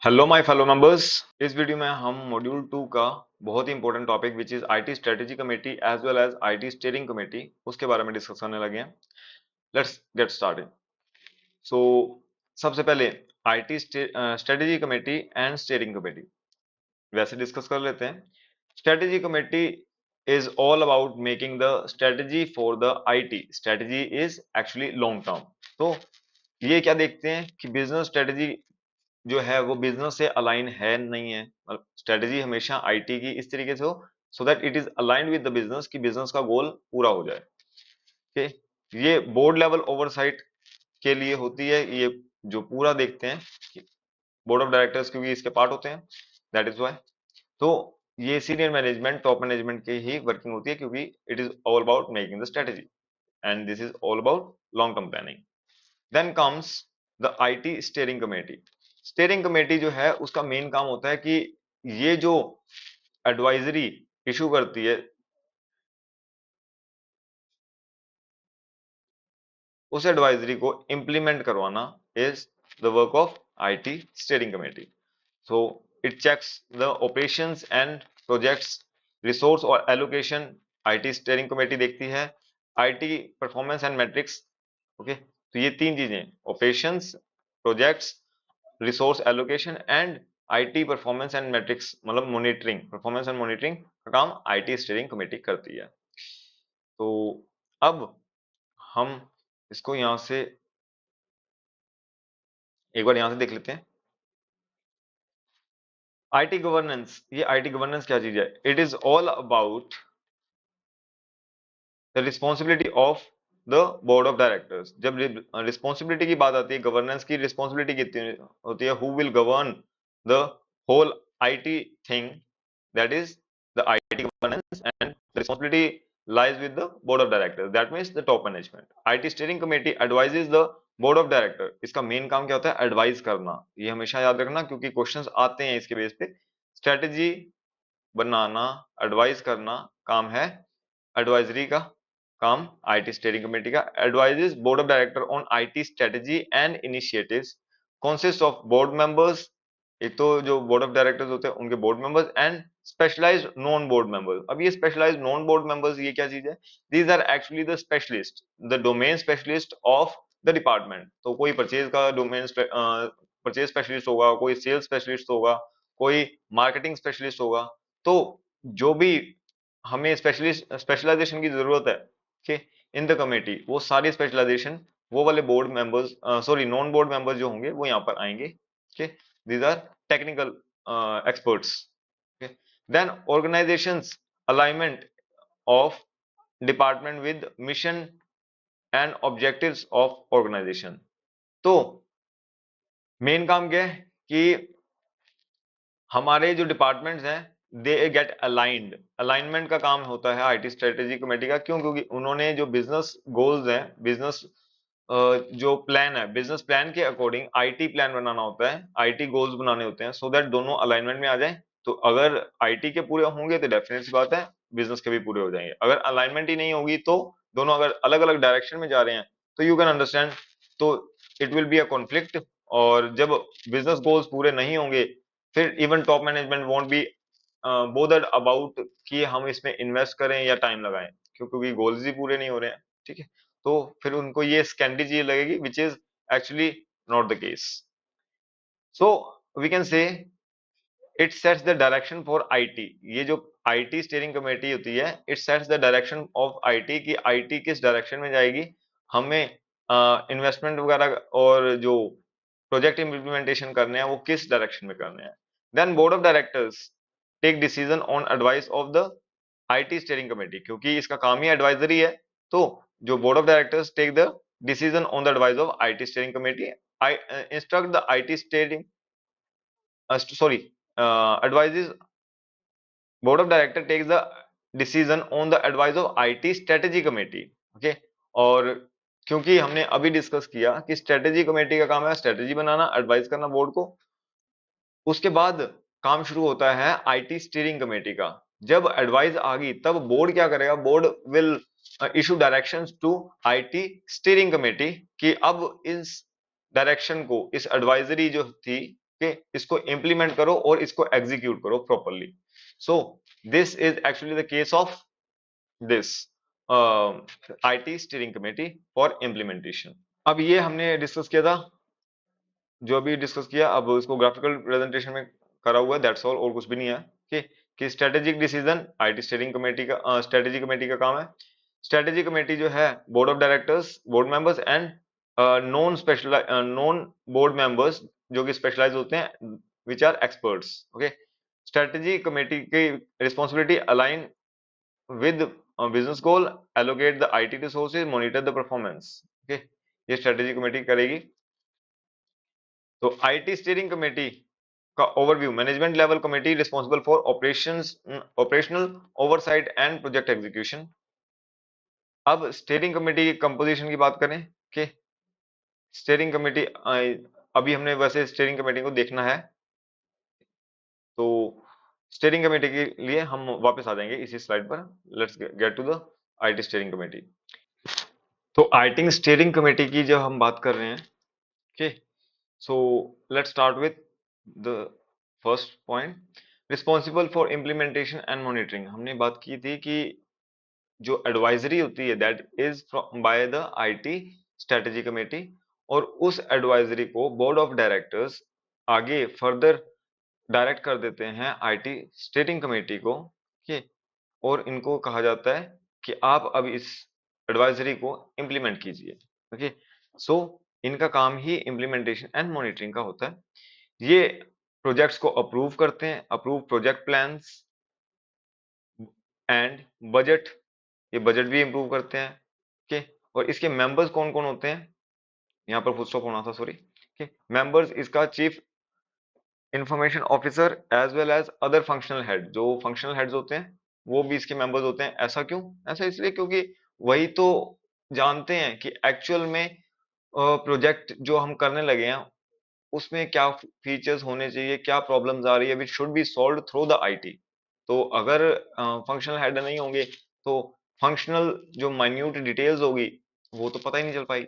Hello my fellow members. इस video में हम मॉड्यूल 2 का बहुत ही important topic which is IT strategy committee as well as IT steering committee उसके बारे में डिस्कस करने लगे हैं। Let's get started. सो सबसे पहले IT strategy committee and steering committee वैसे डिस्कस कर लेते हैं। Strategy committee is all about making the strategy for the IT. Strategy is actually long term. तो ये क्या देखते हैं कि बिजनेस स्ट्रेटेजी जो है वो बिजनेस से अलाइन है नहीं है। स्ट्रेटेजी हमेशा आईटी की इस तरीके से हो so that it is aligned with the business कि बिजनेस का गोल पूरा हो जाए। ओके, ये बोर्ड लेवल ओवरसाइट के लिए होती है। ये जो पूरा देखते हैं बोर्ड ऑफ डायरेक्टर्स क्योंकि इसके पार्ट होते हैं, दैट इज वाई। तो ये सीनियर मैनेजमेंट टॉप मैनेजमेंट की ही वर्किंग होती है क्योंकि it is all about making the strategy and this is all about long term planning. Then comes the IT steering committee. Steering committee जो है उसका main काम होता है कि ये जो एडवाइजरी इशू करती है उस एडवाइजरी को इम्प्लीमेंट करवाना is the work of IT steering committee. So it checks the operations and projects, resource और एलोकेशन आईटी स्टीयरिंग कमेटी देखती है। IT performance and matrix, okay, तो ये तीन चीजें operations, projects, resource allocation and IT performance and matrix मतलब monitoring, performance and monitoring का काम आईटी स्टीयरिंग कमेटी करती है। तो अब हम इसको यहां से एक बार यहां से देख लेते हैं। आईटी गवर्नेंस, ये आईटी गवर्नेंस क्या चीज है? It is all about the responsibility of the board of directors. जब रिस्पॉन्सिबिलिटी की बात आती है, गवर्नेंस की रिस्पॉन्सिबिलिटी कितनी होती है? Who will govern the whole IT thing, that is the IT governance, and the responsibility lies with the board of directors, that means the top management. IT steering committee advises the board of director। इसका main काम क्या होता है? Advice करना। ये हमेशा याद रखना क्योंकि क्वेश्चंस आते हैं इसके बेस पे। स्ट्रेटेजी बनाना, एडवाइस करना काम है एडवाइजरी का, काम आईटी स्टीयरिंग कमेटी का। Advises board of director on IT strategy and initiatives, consist of board members, एक तो जो बोर्ड ऑफ डायरेक्टर्स होते हैं उनके board members and specialized non board members. अब ये स्पेशलाइज्ड नॉन बोर्ड मेंबर्स ये क्या चीज है? These are actually the specialist, the domain specialist of the department. तो कोई परचेज का डोमेन परचेज स्पेशलिस्ट होगा, कोई सेल्स स्पेशलिस्ट होगा, कोई मार्केटिंग स्पेशलिस्ट होगा। तो जो भी हमें स्पेशलिस्ट स्पेशलाइजेशन की जरूरत है, ठीक, इन द कमेटी, वो सारी स्पेशलाइजेशन वो वाले board members, sorry non board members जो होंगे वो यहाँ पर आएंगे। ठीक, these are technical experts। Okay, then organizations alignment of department with mission and objectives of organization। तो मेन काम क्या है कि हमारे जो डिपार्टमेंट्स हैं दे गेट अलाइंड। अलाइनमेंट का काम होता है आईटी स्ट्रेटेजी कमेटी का। क्यों? क्योंकि उन्होंने जो बिजनेस गोल्स हैं, बिजनेस जो प्लान है, बिजनेस प्लान के अकॉर्डिंग आईटी प्लान बनाना होता है, आईटी गोल्स बनाने होते हैं सो दैट दोनों अलाइनमेंट में आ जाए। तो अगर आईटी के पूरे होंगे तो डेफिनेट सी बात है बिजनेस के भी पूरे हो जाएंगे। अगर अलाइनमेंट ही नहीं होगी तो दोनों अगर अलग अलग डायरेक्शन में जा रहे हैं तो यू कैन अंडरस्टैंड, तो it will be a conflict. और जब बिजनेस गोल्स पूरे नहीं होंगे फिर even top management won't be bothered about कि हम इसमें इन्वेस्ट करें या टाइम लगाएं, क्योंकि गोल्स ही पूरे नहीं हो रहे हैं। ठीक है, तो फिर उनको ये स्कैंडी चीज लगेगी which is actually not the case. So we can say it sets the direction for IT. ये जो आईटी स्टीयरिंग कमेटी होती है, it sets the direction of IT कि आईटी किस डायरेक्शन में जाएगी, हमें इन्वेस्टमेंट वगैरह और जो प्रोजेक्ट इम्प्लीमेंटेशन करने हैं वो किस डायरेक्शन में करने हैं। Then board of directors take decision on advice of the IT steering committee, क्योंकि इसका काम ही एडवाइजरी है। तो जो board of directors take the decision on the advice of IT steering committee, I instruct the IT steering, sorry, advises board of director takes the decision on the advice of IT strategy committee। Okay, और क्योंकि हमने अभी discuss किया कि strategy committee का काम है strategy बनाना, advice करना बोर्ड को, उसके बाद काम शुरू होता है आईटी स्टीयरिंग कमेटी का। जब एडवाइस आ गई तब बोर्ड क्या करेगा? Board will issue directions to IT steering committee कि अब इस डायरेक्शन को, इस एडवाइजरी जो थी कि इसको इंप्लीमेंट करो और इसको एग्जीक्यूट करो properly. So this is actually the case of this IT steering committee for implementation. अब ये हमने डिस्कस किया था, जो भी डिस्कस किया, अब इसको ग्राफिकल प्रेजेंटेशन में करा हुआ है, दैट्स ऑल, और कुछ भी नहीं है। कि strategic decision IT steering committee का, स्ट्रेटेजी कमेटी का काम है। स्ट्रेटेजी कमेटी जो है, board of directors, board members and non board members जो कि स्पेशलाइज होते हैं, which are experts. Okay, strategy committee की responsibility align with business goal, allocate the IT resources, monitor the performance। Okay, ये strategy committee करेगी। तो IT steering committee का overview, management level committee responsible for operations, operational oversight and project execution. अब steering committee की composition की बात करें कि स्टीयरिंग कमेटी, अभी हमने वैसे स्टीयरिंग कमेटी को देखना है, तो स्टीयरिंग कमेटी के लिए हम वापस आ जाएंगे इसी स्लाइड पर। Let's get to the IT steering committee. तो आईटी स्टीयरिंग कमेटी की जब हम बात कर रहे हैं, okay, so let's start with the first point, responsible for implementation and monitoring. हमने बात की थी कि जो एडवाइजरी होती है that is by the IT strategy committee, और उस एडवाइजरी को बोर्ड ऑफ डायरेक्टर्स आगे फर्दर डायरेक्ट कर देते हैं आईटी स्टीयरिंग कमेटी को, ठीक, और इनको कहा जाता है कि आप अब इस एडवाइजरी को इम्प्लीमेंट कीजिए। ओके, सो इनका काम ही इम्प्लीमेंटेशन एंड मॉनिटरिंग का होता है। ये प्रोजेक्ट्स को अप्रूव करते हैं, approve project plans and budget, ये बजट भी इम्प्रूव करते हैं। ओके, और इसके मेंबर्स कौन कौन होते हैं, यहाँ पर फुल स्टॉप होना था, सॉरी। ओके, मेंबर्स इसका chief information officer as well as other functional head, जो फंक्शनल हेड्स होते हैं वो भी इसके मेंबर्स होते हैं। ऐसा क्यों? ऐसा इसलिए क्योंकि वही तो जानते हैं कि एक्चुअल में प्रोजेक्ट जो हम करने लगे हैं उसमें क्या फीचर्स होने चाहिए, क्या प्रॉब्लम्स आ रही है, which should be solved through the IT. तो अगर फंक्शनल हेड नहीं होंगे तो फंक्शनल जो माइन्यूट डिटेल्स होगी वो तो पता ही नहीं चल पाई।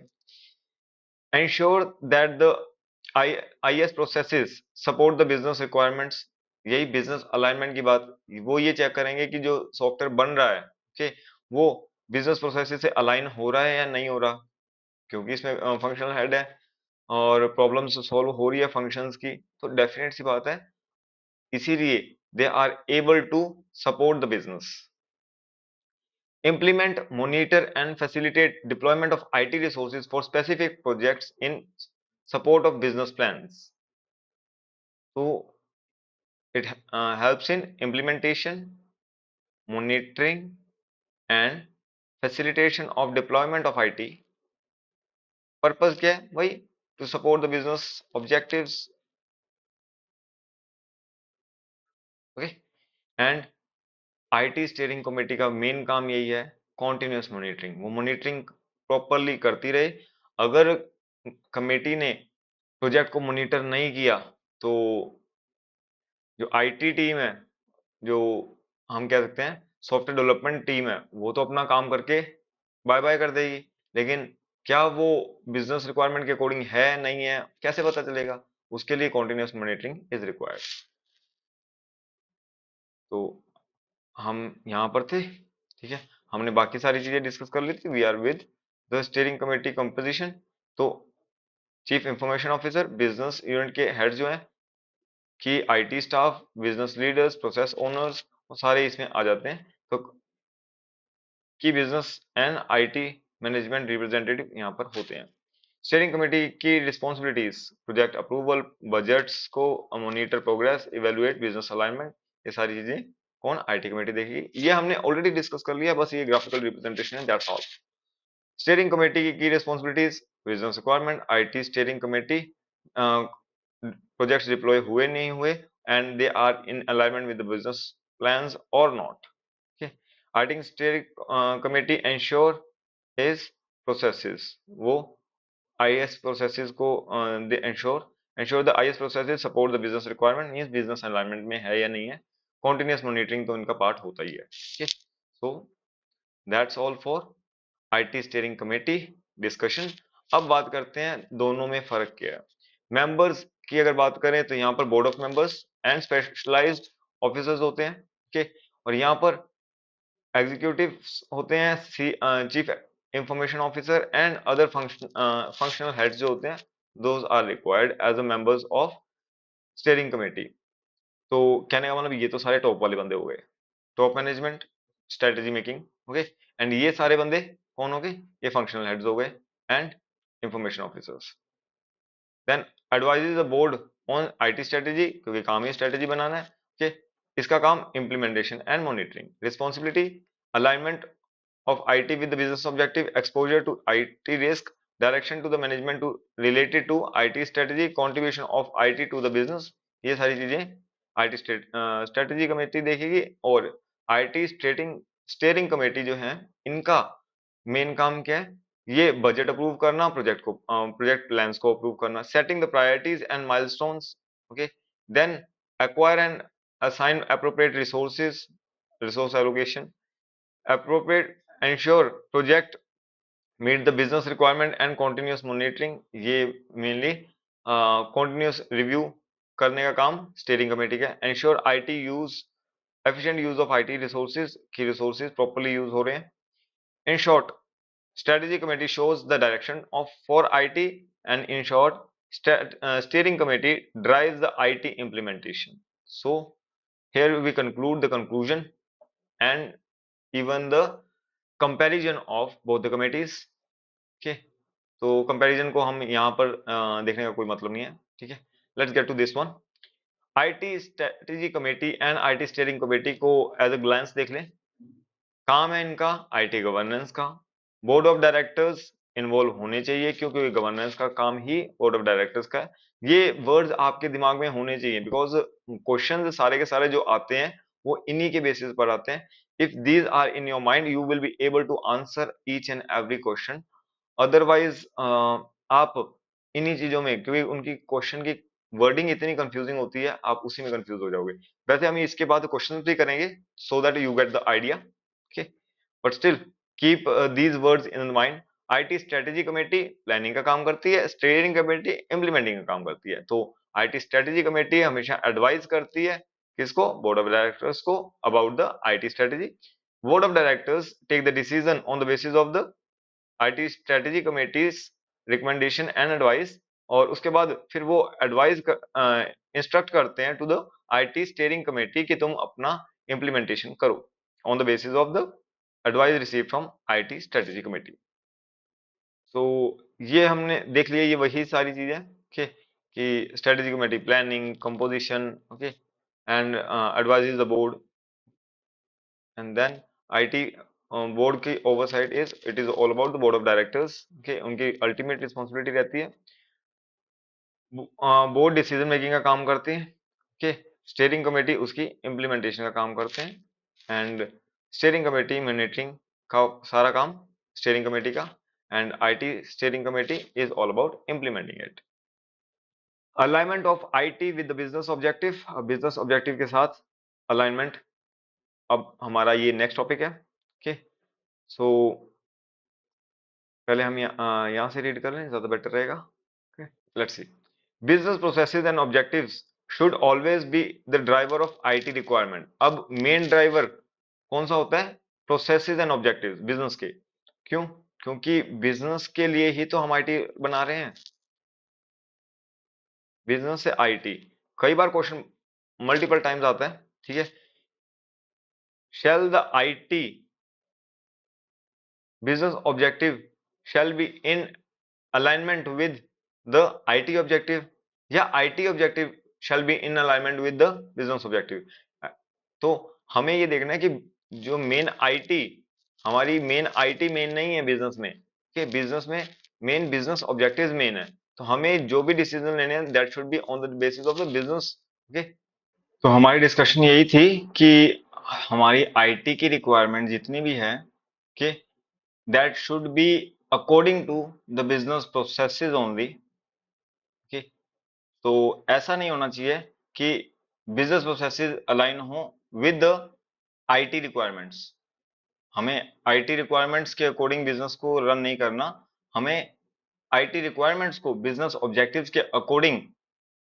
ensure that the IS processes support the business requirements, यही बिजनेस अलाइनमेंट की बात, वो ये चेक करेंगे कि जो सॉफ्टवेयर बन रहा है, ओके, वो बिजनेस प्रोसेस से अलाइन हो रहा है या नहीं हो रहा, क्योंकि इसमें फंक्शनल हेड है और प्रॉब्लम्स सॉल्व हो रही है फंक्शंस की, तो डेफिनेट सी बात है, इसीलिए they are able to support the business. Implement, monitor, and facilitate deployment of IT resources for specific projects in support of business plans. So it helps in implementation, monitoring, and facilitation of deployment of IT. Purpose क्या है? वही to support the business objectives. Okay, and IT steering committee का main काम यही है, continuous monitoring, वो monitoring properly करती रहे। अगर कमेटी ने प्रोजेक्ट को मॉनिटर नहीं किया तो जो आईटी टीम है, जो हम कह सकते हैं सॉफ्टवेयर डेवलपमेंट टीम है, वो तो अपना काम करके बाय बाय कर देगी, लेकिन क्या वो बिजनेस रिक्वायरमेंट के अकॉर्डिंग है नहीं है, कैसे पता चलेगा? उसके लिए कॉन्टिन्यूस मॉनिटरिंग इज रिक्वायर्ड। तो हम यहाँ पर थे, ठीक है, हमने बाकी सारी चीजें डिस्कस कर ली थी। We are with the steering committee composition. तो chief information officer, business unit के हेड जो हैं, कि IT staff, business leaders, process owners, वो सारे इसमें आ जाते हैं। तो की business and IT management representative यहाँ पर होते हैं। स्टीयरिंग कमेटी की रिस्पॉन्सिबिलिटीज, प्रोजेक्ट अप्रूवल, बजट्स को monitor, progress, evaluate business alignment, ये सारी चीजें कौन? आईटी कमेटी देखेगी। ये हमने ऑलरेडी डिस्कस कर लिया, बस ये ग्राफिकल रिप्रेजेंटेशन है, दैट्स ऑल। स्टीयरिंग कमेटी की responsibilities, business requirement, IT steering committee, projects deploy हुए नहीं हुए and they are in alignment with the business plans और not. IT steering committee ensure his processes, वो आईएस प्रोसेसेस को they ensure the IS processes support the business requirement, means business alignment में है या नहीं है। कॉन्टिन्यूस मॉनिटरिंग तो इनका पार्ट होता ही है। So that's all for IT steering committee discussion. अब बात करते हैं दोनों में फर्क क्या है। मेंबर्स की अगर बात करें तो यहाँ पर board of members and specialized officers होते हैं, ओके। और यहाँ पर एग्जीक्यूटिव होते हैं, chief information officer and other functional heads जो होते हैं, those are required as a members of steering committee. तो कहने का मतलब ये तो सारे टॉप वाले बंदे हो गए, top management, strategy making, okay. And ये सारे बंदे कौन हो गए? ये फंक्शनल हेड्स हो गए and information officers. Then advises the board on IT strategy, क्योंकि काम ही स्ट्रेटेजी बनाना है, ओके। इसका काम implementation and monitoring, responsibility alignment of IT with the business objective, exposure to IT risk, direction to the management to related to IT strategy, contribution of IT to the business, ये सारी चीजें IT strategy committee देखेगी। और IT steering committee जो है, इनका main काम क्या है? ये बजट अप्रूव करना, प्रोजेक्ट प्लान्स को अप्रूव करना, setting the priorities and milestones, okay. Then acquire and assign appropriate resources, resource allocation, appropriate ensure project meet the business requirement and continuous monitoring, ये mainly continuous review करने का काम steering committee का। ensure IT use efficient use of IT resources, की resources properly use हो रहे हैं। in short, strategy committee shows the direction of for IT, and in short, steering committee drives the IT implementation. So here we conclude the conclusion and even the comparison of both the committees, ठीक है। तो comparison को हम यहाँ पर देखने का कोई मतलब नहीं है, ठीक है। Let's get to this one. IT strategy committee and IT steering committee को एज अ ग्लांस देख लें। काम है इनका आईटी गवर्नेंस का। बोर्ड ऑफ डायरेक्टर्स इन्वॉल्व होने चाहिए, क्योंकि गवर्नेंस का काम ही बोर्ड ऑफ डायरेक्टर्स का है। ये वर्ड्स आपके दिमाग में होने चाहिए, बिकॉज क्वेश्चन सारे के सारे जो आते हैं वो इन्हीं के बेसिस पर आते हैं। If these are in your mind you will be able to answer each and every question. Otherwise आप इन्हीं चीजों में, क्योंकि उनकी क्वेश्चन की वर्डिंग इतनी कंफ्यूजिंग होती है, आप उसी में कंफ्यूज हो जाओगे। वैसे हम इसके बाद क्वेश्चन भी करेंगे so that you get the idea, okay. But still keep these words in mind. IT strategy committee planning का काम करती है, स्टीयरिंग कमेटी इम्प्लीमेंटिंग का काम करती है। तो आईटी स्ट्रेटेजी कमेटी हमेशा एडवाइस करती है किसको? बोर्ड ऑफ डायरेक्टर्स को about the IT strategy. Board of directors take the decision on the basis of the IT strategy committee's recommendation and advice, और उसके बाद फिर वो एडवाइस इंस्ट्रक्ट करते हैं to the IT steering committee कि तुम अपना इम्प्लीमेंटेशन करो on the basis of the advice receive from IT strategy committee. तो ये हमने देख लिया, ये वही सारी चीजें, ओके, कि strategy committee planning, composition, okay, and advises the board, and then IT board की oversight is it is all about the board of directors, okay. उनकी अल्टीमेट रिस्पॉन्सिबिलिटी रहती है, बोर्ड डिसीजन मेकिंग का काम करती है, ओके। स्टीयरिंग कमेटी उसकी implementation का काम करते हैं, एंड स्टीयरिंग कमेटी मॉनिटरिंग का सारा काम स्टीयरिंग कमेटी का, and IT steering committee is all about implementing it. Alignment of IT with the business objective, business objective के साथ अलाइनमेंट, अब हमारा ये नेक्स्ट टॉपिक है, ओके। सो पहले हम यहाँ से रीड कर लें, ज्यादा बेटर रहेगा, okay. Let's see. Business processes and objectives should always be the driver of IT requirement. अब मेन ड्राइवर कौन सा होता है? प्रोसेसेस एंड ऑब्जेक्टिव्स बिजनेस के। क्यों? क्योंकि बिजनेस के लिए ही तो हम आईटी बना रहे हैं, बिजनेस से आईटी। कई बार क्वेश्चन मल्टीपल टाइम्स आता है, ठीक है। Shall the IT business objective shall be in alignment with the IT objective, या IT objective shall be in alignment with the business objective। तो हमें ये देखना है कि जो मेन आईटी, हमारी मेन आईटी मेन नहीं है बिजनेस में, कि बिजनेस में मेन बिजनेस ऑब्जेक्टिव्स मेन है। तो हमें जो भी डिसीजन लेने हैं that should be on the basis of the business, okay. तो हमारी डिस्कशन यही थी कि हमारी आईटी की रिक्वायरमेंट जितनी भी है, कि that should be according to the business processes only, okay। तो ऐसा नहीं होना चाहिए कि बिजनेस प्रोसेसेस अलाइन हो विद द आईटी रिक्वायरमेंट्स। हमें आईटी रिक्वायरमेंट्स के अकॉर्डिंग बिजनेस को रन नहीं करना, हमें आईटी रिक्वायरमेंट्स को बिजनेस ऑब्जेक्टिव्स के अकॉर्डिंग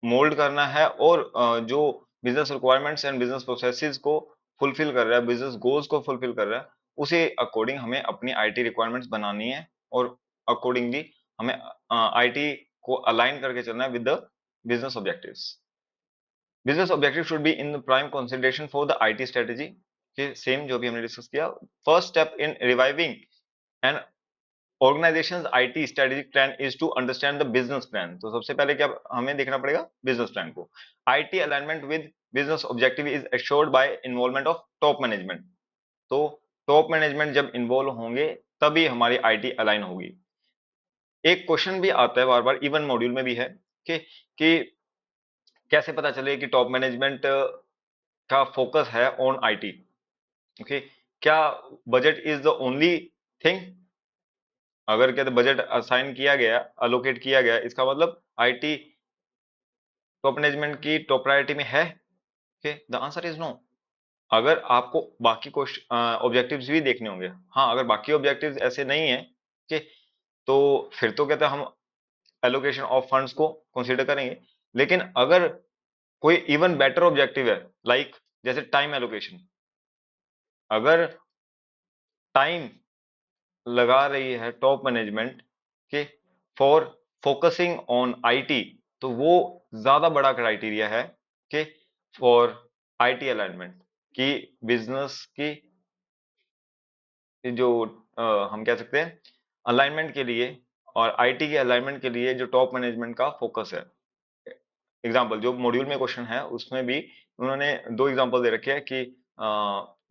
मोल्ड करना है, और जो business requirements and business processes को फुलफिल कर रहा है, बिजनेस गोल्स को फुलफिल कर रहा है, उसे अकॉर्डिंग हमें अपनी आईटी रिक्वायरमेंट्स बनानी है, और अकॉर्डिंगली हमें आईटी को अलाइन करके चलना है with the business objectives. Business objective should be in prime consideration for the IT strategy, के सेम जो भी हमने डिस्कस किया। First step in reviving and organization's IT strategic plan is to understand the business plan। तो सबसे पहले क्या हमें देखना पड़ेगा, बिजनेस प्लान को। IT alignment with business objective is assured by involvement of top management। तो टॉप मैनेजमेंट जब इन्वॉल्व होंगे तभी हमारी आईटी अलाइन होगी। एक क्वेश्चन भी आता है बार बार, इवन मॉड्यूल में भी है, कि कैसे पता चले कि टॉप मैनेजमेंट का फोकस है ऑन आईटी। ओके, क्या budget is the only thing? अगर कहते बजट असाइन किया गया, अलोकेट किया गया, इसका मतलब आईटी टॉप मैनेजमेंट की टॉप प्रायोरिटी में है। Okay, the answer is no. अगर आपको बाकी क्वेश्चन ऑब्जेक्टिव्स भी देखने होंगे, हाँ, अगर बाकी ऑब्जेक्टिव्स ऐसे नहीं है, ओके, तो फिर तो कहते हैं हम एलोकेशन ऑफ फंड्स को कंसीडर करेंगे। लेकिन अगर कोई इवन बेटर ऑब्जेक्टिव है, लाइक जैसे टाइम एलोकेशन, अगर टाइम लगा रही है टॉप मैनेजमेंट के फॉर फोकसिंग ऑन आईटी, तो वो ज्यादा बड़ा क्राइटेरिया है कि फॉर आईटी अलाइनमेंट की बिजनेस की जो हम कह सकते हैं अलाइनमेंट के लिए, और आईटी के अलाइनमेंट के लिए जो टॉप मैनेजमेंट का फोकस है। एग्जाम्पल जो मॉड्यूल में क्वेश्चन है उसमें भी उन्होंने दो एग्जाम्पल दे रखे हैं कि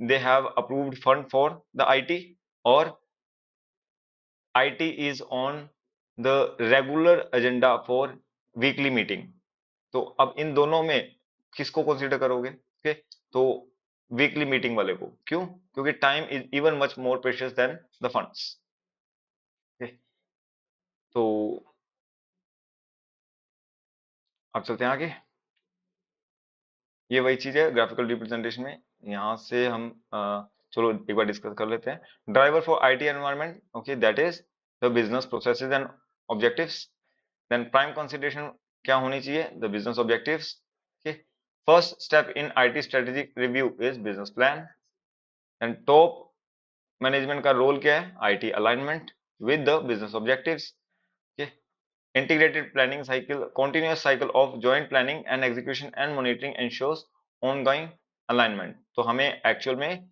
they have approved fund for the IT, और IT is on the regular agenda for weekly meeting. तो अब इन दोनों में किसको कंसीडर करोगे? ओके, तो वीकली मीटिंग वाले को। क्यों? क्योंकि time is even much more precious than the funds. तो अब चलते हैं आगे। ये वही चीज है ग्राफिकल रिप्रेजेंटेशन में। यहाँ से हम चलो एक बार डिस्कस कर लेते हैं। Driver for IT environment, okay, that is the business processes and objectives. Then prime consideration क्या होनी चाहिए? The business objectives. Okay, first step in IT strategic review is business plan. And top management का role क्या है? IT alignment with the business objectives. Integrated planning cycle, continuous cycle of joint planning and execution and monitoring ensures ongoing alignment। तो हमें actual में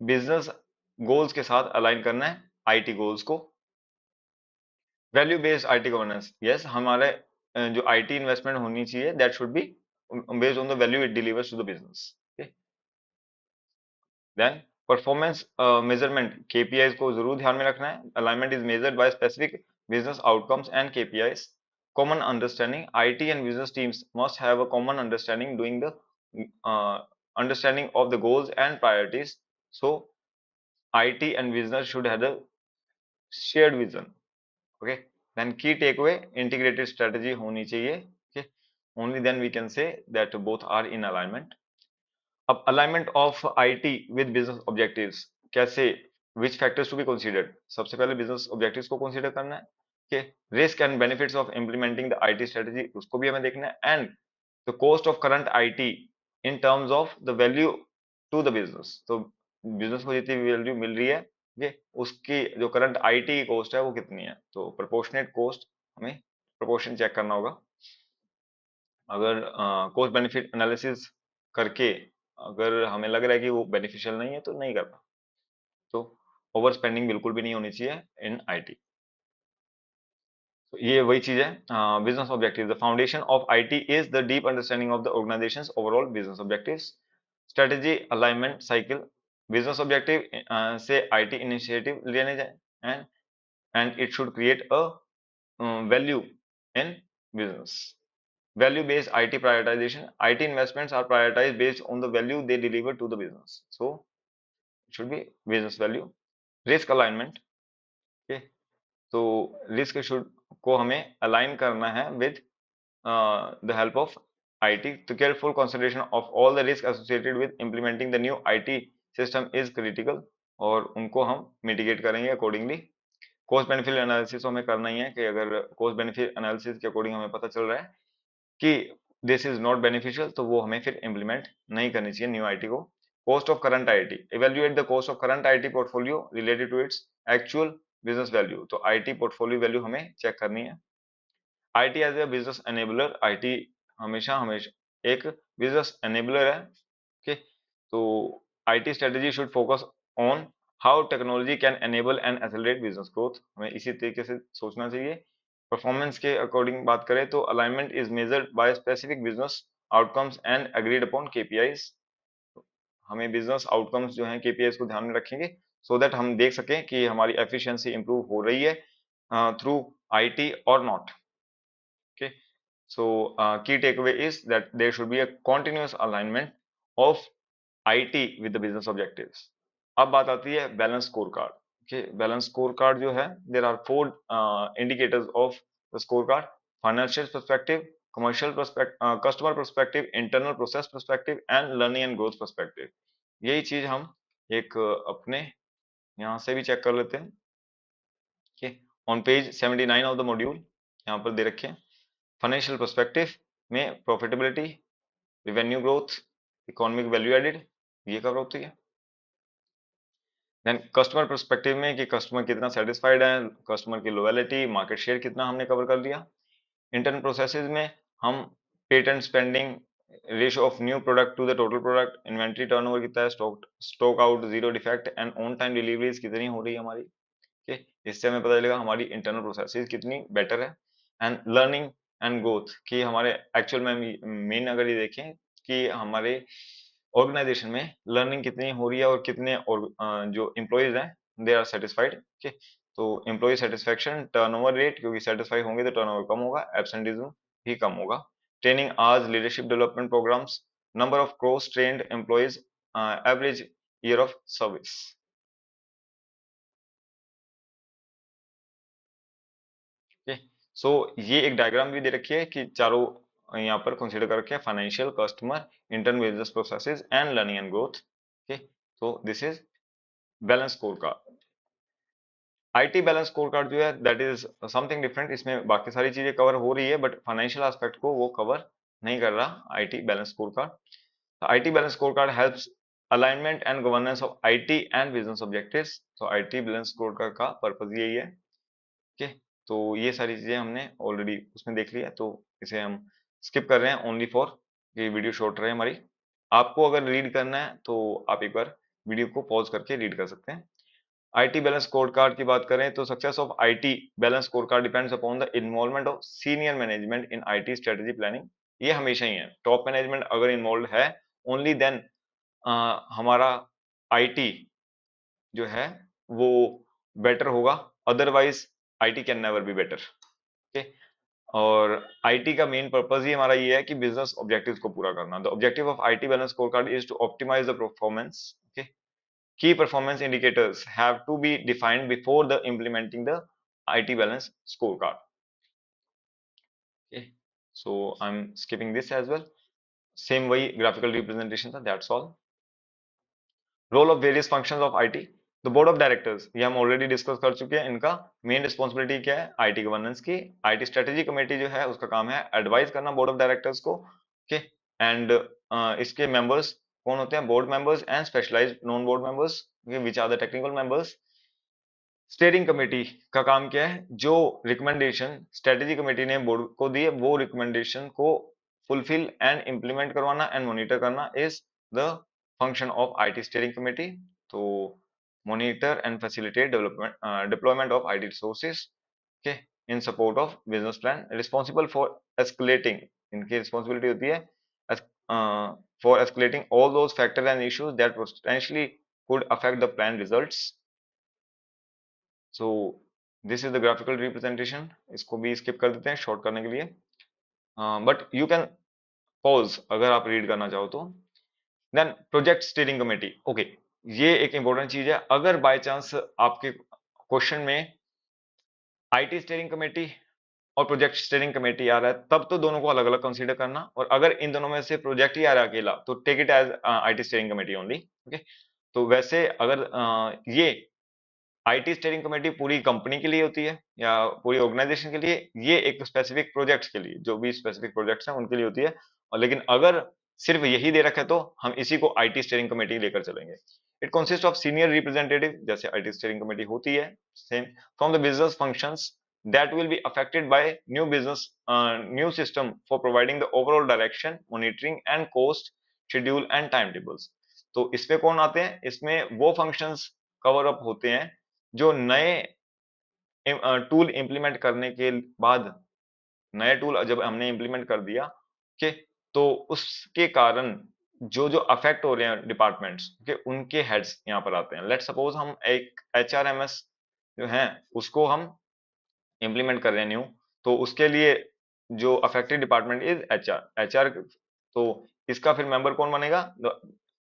business goals के साथ align करना है आईटी गोल्स को। Value based IT governance, yes, हमारे जो आईटी इन्वेस्टमेंट होनी चाहिए that should be based on the value it delivers to the business. Then performance measurement, KPIs को जरूर ध्यान में रखना है। Alignment is measured by specific business outcomes and KPIs। Common understanding, IT and business teams must have a common understanding doing the understanding of the goals and priorities। So IT and business should have a shared vision। Okay, then key takeaway, integrated strategy होनी चाहिए। Okay, only then we can say that both are in alignment। अब alignment of IT with business objectives कैसे, which factors to be considered? सबसे पहले business objectives को consider करना है कि risk and benefits of implementing the IT strategy, उसको भी हमें देखना है। And the cost of current IT in terms of the value to the business. तो बिजनेस को जितनी वैल्यू मिल रही है, ये उसकी जो करंट आईटी की कॉस्ट है वो कितनी है। तो प्रोपोर्शनेट कॉस्ट, हमें प्रोपोर्शन चेक करना होगा। अगर कॉस्ट बेनिफिट एनालिसिस करके अगर हमें लग रहा है कि वो बेनिफिशियल नहीं है तो नहीं करना। तो ओवर स्पेंडिंग बिल्कुल भी नहीं होनी चाहिए इन आईटी। तो ये वही चीज है। Business objective, the foundation of IT is the deep understanding of the organisations overall business objectives. Strategy alignment cycle, business objective से आईटी इनिशिएटिव लेने जाए, and it should create a value in business। Value based IT prioritization, IT investments are prioritized based on the value they deliver to the business, so it should be business value। Risk alignment, okay, तो risk should को हमें align करना है with the help of IT। तो careful consideration of all the risk associated with implementing the new IT system is critical, और उनको हम mitigate करेंगे accordingly। कॉस्ट बेनिफिट एनालिसिस हमें करना ही है कि अगर कॉस्ट बेनिफिट एनालिसिस के अकॉर्डिंग हमें पता चल रहा है कि दिस इज नॉट बेनिफिशियल, तो वो हमें फिर इम्प्लीमेंट नहीं करनी चाहिए न्यू आईटी को। Cost of current IT, evaluate the cost of current IT portfolio related to its actual business value. तो आईटी पोर्टफोलियो वैल्यू हमें चेक करनी है। IT as a business enabler, IT हमेशा हमेशा एक बिजनेस एनेबलर है। Okay, तो IT strategy should focus on how technology can enable and accelerate business growth, हमें इसी तरीके से सोचना चाहिए। परफॉर्मेंस के अकॉर्डिंग बात करें तो alignment is measured by specific business outcomes and agreed upon KPIs, हमें बिजनेस आउटकम्स जो हैं केपीआईज को ध्यान में रखेंगे सो दैट हम देख सकें कि हमारी एफिशिएंसी इंप्रूव हो रही है थ्रू आईटी और not. Okay, so key takeaway is that there should be a continuous alignment of IT with the business objectives। अब बात आती है balance score card. Okay, balance score card जो है, there are 4 indicators of the score card: financial perspective, commercial perspective, customer perspective, internal process perspective and learning and growth perspective. यही चीज हम एक अपने यहाँ से भी चेक कर लेते हैं। Okay, on page 79 of the module यहाँ पर दे रखे हैं। फाइनेंशियल पर्सपेक्टिव में profitability, revenue growth, economic value added, ये कवर होती है। देन कस्टमर पर्सपेक्टिव में कि कस्टमर कितना सेटिस्फाइड है, कस्टमर की लॉयल्टी, मार्केट शेयर कितना हमने कवर कर लिया। इंटरनल प्रोसेसेस में हम patent spending, ratio of new product to the total product, inventory turnover कितना है, stock out, zero defect and on time deliveries कितनी हो रही है हमारी। okay? इससे हमें पता चलेगा हमारी इंटरनल प्रोसेसेस कितनी बेटर है। एंड लर्निंग एंड ग्रोथ कि हमारे एक्चुअल में मेन अगर ये देखें कि हमारे ऑर्गेनाइजेशन में लर्निंग कितनी हो रही है और कितने और जो एम्प्लॉयज हैं दे आर सेटिस्फाइड। ओके, तो एम्प्लॉय सेटिस्फेक्शन, टर्नओवर रेट, क्योंकि सेटिस्फाई होंगे तो टर्नओवर कम होगा, एब्सेंटिज्म भी कम होगा। ट्रेनिंग आज, leadership development programmes, number of cross trained employees, average year of service. Okay, so ये एक डायग्राम भी दे रखी है कि चारों यहाँ पर कंसीडर कर रखे हैं: financial, customer, internal business processes and learning and growth. Okay, तो this is balance score card. IT balance score card जो है दैट इज समथिंग डिफरेंट, इसमें बाकी सारी चीजें कवर हो रही है बट फाइनेंशियल एस्पेक्ट को वो कवर नहीं कर रहा IT balance score card. IT balance score card helps alignment and governance of IT and business objectives. तो आईटी बैलेंस स्कोर कार्ड का पर्पज यही है। ओके, तो ये सारी चीजें हमने ऑलरेडी उसमें देख लिया, तो इसे हम स्किप कर रहे हैं ओनली फॉर ये वीडियो शॉर्ट रहे हमारी। आपको अगर रीड करना है तो आप एक बार वीडियो को पॉज करके रीड कर सकते हैं। आईटी बैलेंस स्कोर कार्ड की बात करें तो success of IT balance score card depends upon the involvement of senior management in IT strategy planning. ये हमेशा ही है, टॉप मैनेजमेंट अगर इन्वॉल्व है ओनली देन हमारा आईटी जो है वो बेटर होगा, otherwise IT can never be better. Okay, और आईटी का मेन पर्पस ही हमारा ये है कि बिजनेस ऑब्जेक्टिव्स को पूरा करना। The objective of IT balance score card is to optimise the performance. Okay, key performance indicators have to be defined before the implementing the IT balance scorecard। Okay, so I'm skipping this as well, same way graphical representation था, that's all। role of various functions of IT, the board of directors ये हम already discuss कर चुके हैं, इनका main responsibility क्या है IT governance की। आईटी स्ट्रेटेजी कमेटी जो है उसका काम है एडवाइस करना बोर्ड ऑफ डायरेक्टर्स को। ओके, एंड इसके मेंबर्स कौन होते हैं, board members and specialized non board members, which are the technical members. Steering committee का काम क्या है, जो रिकमेंडेशन स्ट्रेटेजी कमेटी ने बोर्ड को दी है वो रिकमेंडेशन को फुलफिल एंड इंप्लीमेंट करवाना एंड मॉनिटर करना is the function of IT steering committee. तो monitor and facilitate development deployment of IT resources के in support of business plan, responsible for escalating, इनकी रिस्पॉन्सिबिलिटी होती है for escalating all those factors and issues that potentially could affect the plan results। So this is the graphical representation, इसको भी skip कर देते हैं short करने के लिए, बट यू कैन पॉज अगर आप रीड करना चाहो तो। Then project steering committee, okay, ये एक इंपॉर्टेंट चीज है। अगर बाय चांस आपके क्वेश्चन में आईटी स्टीयरिंग कमेटी और प्रोजेक्ट स्टीयरिंग कमेटी आ रहा है तब तो दोनों को अलग अलग कंसीडर करना, और अगर इन दोनों में से प्रोजेक्ट ही आ रहा है अकेला तो take it as IT steering committee only. Okay, तो वैसे अगर ये आईटी स्टीयरिंग कमेटी पूरी कंपनी के लिए होती है या पूरी ऑर्गेनाइजेशन के लिए, ये एक स्पेसिफिक प्रोजेक्ट्स के लिए, जो भी स्पेसिफिक प्रोजेक्ट्स हैं उनके लिए होती है। और लेकिन अगर सिर्फ यही दे रखा है तो हम इसी को आईटी स्टीयरिंग कमेटी लेकर चलेंगे। It consist of senior representative, जैसे आईटी स्टीयरिंग कमेटी होती है same, from the business functions that will be affected by new business new system for providing the overall direction, monitoring and cost schedule and timetables। तो इसमें कौन आते हैं, इसमें वो फंक्शंस कवर अप होते हैं जो नए टूल इंप्लीमेंट करने के बाद, नए टूल जब हमने इंप्लीमेंट कर दिया, ओके, तो उसके कारण जो जो अफेक्ट हो रहे हैं डिपार्टमेंट्स के, उनके हेड्स यहाँ पर आते हैं। लेट सपोज हम एक एचआरएमएस जो है उसको हम इंप्लीमेंट कर रहे हैं न्यू, तो उसके लिए जो affected department is HR, HR, तो इसका फिर मेंबर कौन बनेगा,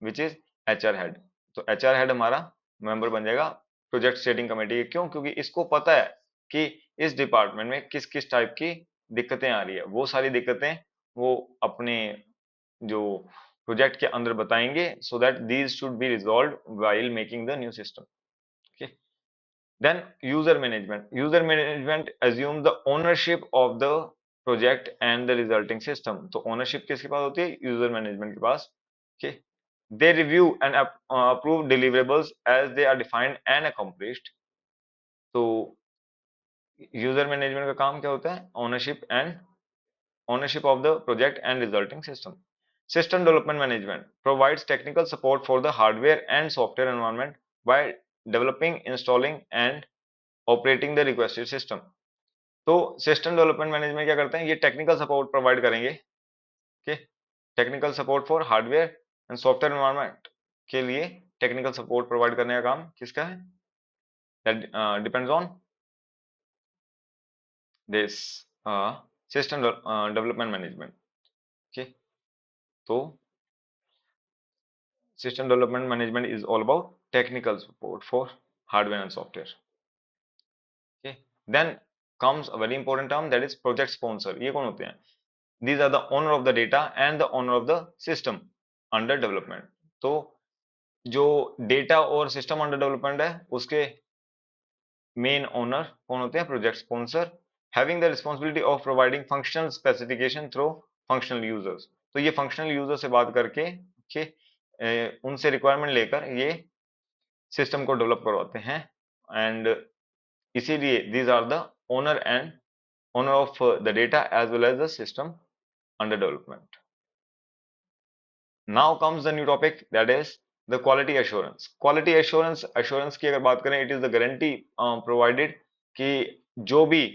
विच इज एचआर हेड। तो एचआर हेड हमारा मेंबर बन जाएगा प्रोजेक्ट सेटिंग कमेटी। क्यों, क्योंकि इसको पता है कि इस डिपार्टमेंट में किस किस टाइप की दिक्कतें आ रही है, वो सारी दिक्कतें वो अपने जो प्रोजेक्ट के अंदर बताएंगे, so that these should be resolve while making the new system. Okay, then user management assumes the ownership of the project and the resulting system। तो ownership किसके पास होती है, user management के पास। okay, they review and approve deliverables as they are defined and accomplished। तो user management का काम क्या होता है, ownership of the project and resulting system। System development management provides technical support for the hardware and software environment by developing, installing and operating the requested system। तो system development management क्या करते हैं, ये टेक्निकल सपोर्ट प्रोवाइड करेंगे। Okay, technical support for hardware and software environment के लिए technical support provide करने का काम किसका है, that depends on this system development management. Okay, तो system development management is all about technical support for hardware and software. Okay, then comes a very important term, that is project sponsor। ये कौन होते हैं, these are the owner of the data and the owner of the system under development। तो जो data और system under development है उसके main owner कौन होते हैं, project sponsor, having the responsibility of providing functional specification through functional users. तो ये फंक्शनल यूजर से बात करके उनसे रिक्वायरमेंट लेकर ये सिस्टम को डेवलप करवाते हैं। एंड इसीलिए these are the owner and owner of the data as well as the system under development. Now comes the new topic, that is the quality assurance। quality assurance की अगर बात करें, it is the guarantee provided कि जो भी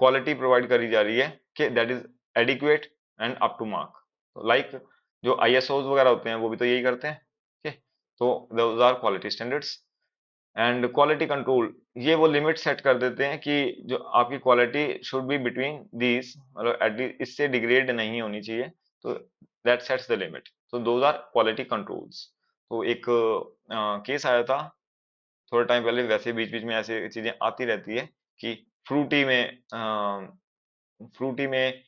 quality provide करी जा रही है कि that is adequate and up to mark. Like जो ISOs वगैरह होते हैं वो भी तो यही करते हैं। okay? तो those are quality standards. And quality control, ये वो लिमिट सेट कर देते हैं कि जो आपकी quality should be between these, मतलब एटलीस्ट इससे डिग्रेड नहीं होनी चाहिए, तो दैट सेट्स द लिमिट। तो दोज आर क्वालिटी कंट्रोल्स। तो एक केस आया था थोड़ा टाइम पहले, वैसे बीच बीच में ऐसे चीजें आती रहती है कि फ्रूटी में फ्रूटी में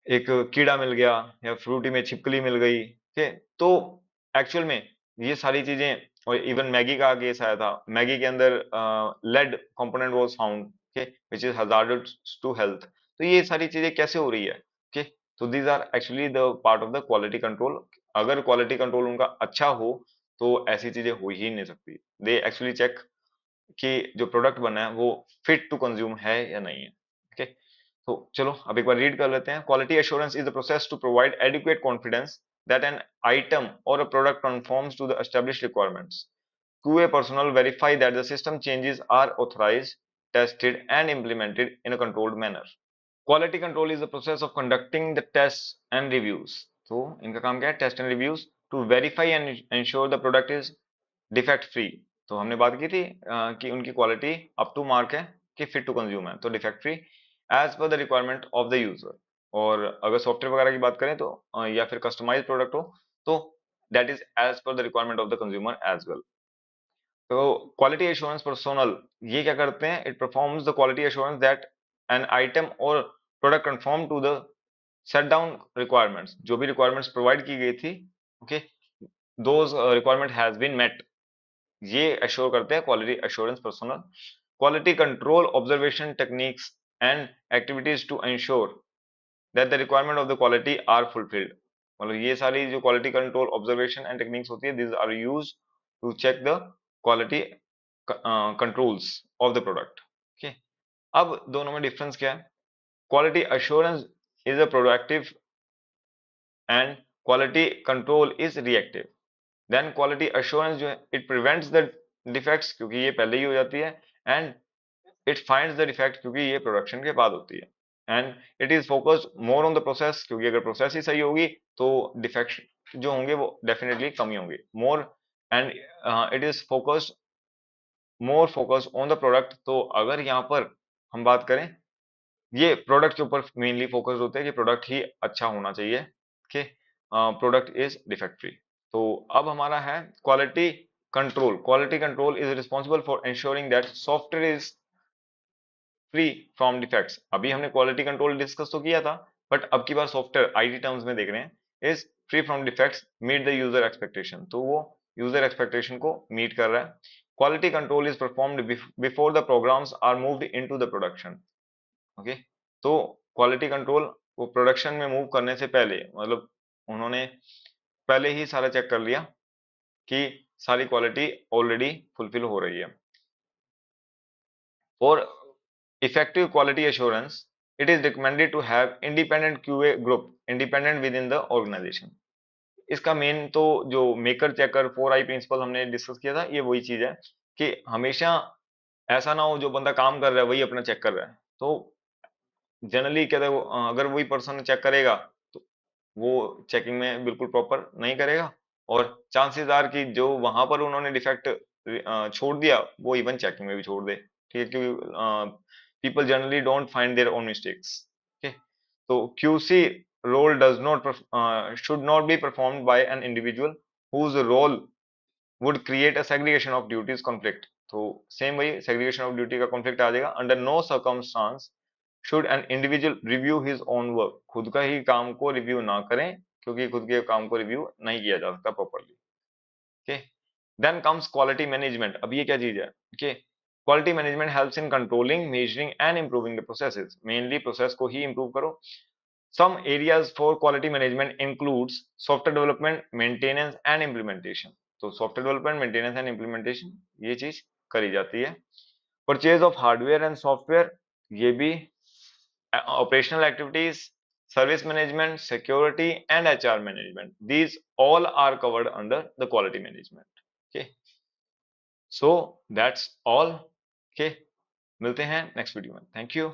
एक कीड़ा मिल गया या फ्रूटी में छिपकली मिल गई। ठीक है, तो एक्चुअल में ये सारी चीजें, और इवन मैगी का केस आया था, मैगी के अंदर lead component was found, okay, which is hazardous to health. तो ये सारी चीजें कैसे हो रही है, ओके, तो these are actually the part of the quality control. अगर क्वालिटी कंट्रोल उनका अच्छा हो तो ऐसी चीजें हो ही नहीं सकती। दे एक्चुअली चेक कि जो प्रोडक्ट बना है वो फिट टू कंज्यूम है या नहीं है। ओके, तो चलो अब एक बार रीड कर लेते हैं। Quality assurance is the process to provide adequate confidence that an item or a product conforms to the established requirements। QA personnel verify that the system changes are authorized, tested and implemented in a controlled manner। Quality control is the process of conducting the tests and reviews। तो इनका काम क्या है, test and reviews to verify and ensure the product is defect free. तो हमने बात की थी कि उनकी क्वालिटी अप टू मार्क है कि फिट टू कंज्यूम है, तो defect free as per the requirement of the user. और अगर सॉफ्टवेयर वगैरह की बात करें तो या फिर कस्टमाइज प्रोडक्ट हो तो that is as per the requirement of the consumer as well. तो क्वालिटी एश्योरेंस पर्सोनल ये क्या करते हैं, it performs the quality assurance that an item और product conform to the set down requirements. जो भी रिक्वायरमेंट्स प्रोवाइड की गई थी, okay, those requirement has been met. ये एश्योर करते हैं quality assurance personnel. Quality control observation techniques and activities to ensure that the requirement of the quality are fulfilled. मतलब ये सारी जो quality control observation and techniques होती है, this are used to check the quality controls of the product. Okay, अब दोनों में difference क्या है? Quality assurance is a productive and quality control is reactive. Then quality assurance जो है, it prevents the defects, क्योंकि ये पहले ही हो जाती है, and it finds the defect, क्योंकि ये प्रोडक्शन के बाद होती है, and it is focused more on the process, क्योंकि अगर प्रोसेस ही सही होगी तो डिफेक्ट जो होंगे वो डेफिनेटली कम ही होंगे। More and it is focused more focused on the product. तो अगर यहाँ पर हम बात करें, ये प्रोडक्ट के ऊपर मेनली फोकस होते हैं कि प्रोडक्ट ही अच्छा होना चाहिए कि प्रोडक्ट इज डिफेक्ट फ्री। तो अब हमारा है quality control. Quality control is responsible for ensuring that software is free from defects. अभी हमने क्वालिटी कंट्रोल डिस्कस तो किया था, बट अब की बार सॉफ्टवेयर आईटी टर्म्स में देख रहे हैं, is free from defects meet the user expectation. तो वो यूजर एक्सपेक्टेशन को मीट कर रहा है। Quality control is performed before the programs are moved into the production. Okay, तो क्वालिटी कंट्रोल वो प्रोडक्शन में मूव करने से पहले, मतलब उन्होंने पहले ही सारा चेक कर लिया कि सारी क्वालिटी ऑलरेडी फुलफिल हो रही है। For effective quality assurance, it is recommended to have independent QA group independent within the organization। इसका मेन तो जो मेकर चेकर 4I प्रिंसिपल हमने डिस्कस किया था, ये वही चीज है कि हमेशा ऐसा ना हो जो बंदा काम कर रहा है वही अपना चेक कर रहा है। तो जनरली क्या था, अगर वही पर्सन चेक करेगा तो वो चेकिंग में बिल्कुल प्रॉपर नहीं करेगा, और चांसेस आर कि जो वहां पर उन्होंने डिफेक्ट छोड़ दिया वो इवन चेकिंग में भी छोड़ दे। ठीक है, क्योंकि people generally don't find their own mistakes. Okay, तो QC role does not should not be performed by an individual whose role would create a segregation of duties conflict. तो सेम वही segregation of duty का conflict आ जाएगा। Under no circumstance should an individual review his own work. खुद का ही काम को review ना करें, क्योंकि खुद के काम को रिव्यू नहीं किया जा सकता properly. Okay, then comes quality management. अब ये क्या चीज है? Okay, quality management helps in controlling, measuring and improving the processes. Mainly process को ही इंप्रूव करो। Some areas for quality management includes software development, maintenance and implementation। तो software development, maintenance and implementation ये चीज करी जाती है। Purchase of hardware and software, ये भी operational activities, service management, security and HR management, these all are covered under the quality management। Okay, so that's all। Okay, मिलते हैं next video में। Thank you.